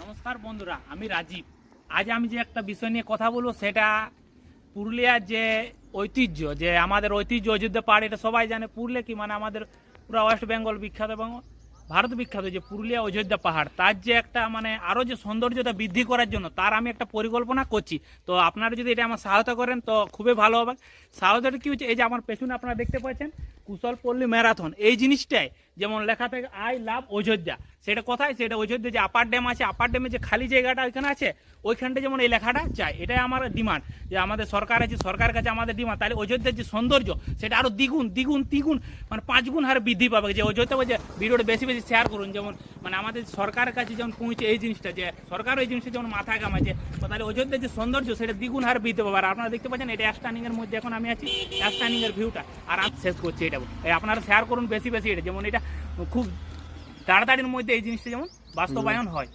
নমস্কার বন্ধুরা, আমি রাজীব। আজ আমি যে একটা বিষয় নিয়ে কথা বলবো সেটা পুরুলিয়ার যে ঐতিহ্য, যে আমাদের ঐতিহ্য অযোধ্যা পাহাড়, এটা সবাই জানে। পুরুলিয়া কি মানে আমাদের পুরো ওয়েস্ট বেঙ্গল বিখ্যাত এবং ভারত বিখ্যাত যে পুরুলিয়া অযোধ্যা পাহাড়, তার যে একটা মানে আরও যে সৌন্দর্যতা বৃদ্ধি করার জন্য তার আমি একটা পরিকল্পনা করছি। তো আপনারা যদি এটা আমার সহায়তা করেন তো খুবই ভালো হবে। সহায়তাটা কী হচ্ছে, এই যে আমার পেছনে আপনারা দেখতে পাচ্ছেন কুশলপল্লী ম্যারাথন, এই জিনিসটাই যেমন লেখা থাকে আই লাভ অযোধ্যা, সেটা কোথায়? সেটা অযোধ্যা যে আপার ড্যাম আছে, আপার ড্যামে যে খালি জায়গাটা ওইখানে আছে, ওইখানটা যেমন এই লেখাটা চাই। এটাই আমার ডিমান্ড, যে আমাদের সরকার আছে, সরকারের কাছে আমাদের ডিমান্ড, তাহলে অযোধ্যার যে সৌন্দর্য সেটা আরও দ্বিগুণ দ্বিগুণ তিগুণ মানে 5 গুণ হারে বৃদ্ধি পাবে। যে অযোধ্যা যে ভিডিওটা বেশি বেশি শেয়ার করুন, যেমন মানে আমাদের সরকারের কাছে যেমন পৌঁছে এই জিনিসটা, যে সরকার এই জিনিসটা যেমন মাথায় কামাচ্ছে, তাহলে অযোধ্যার যে সৌন্দর্য সেটা দ্বিগুণ হারে বৃদ্ধি পাবে। আর আপনারা দেখতে পাচ্ছেন এটা অ্যাস্টানিংয়ের মধ্যে এখন আমি আছি, অ্যাস্টানিংয়ের ভিউটা আর আমি শেষ করছি এটা। আপনারা শেয়ার করুন বেশি বেশি এটা, যেমন এটা খুব তাড়াতাড়ির মধ্যে এই জিনিসটা যেমন বাস্তবায়ন হয়।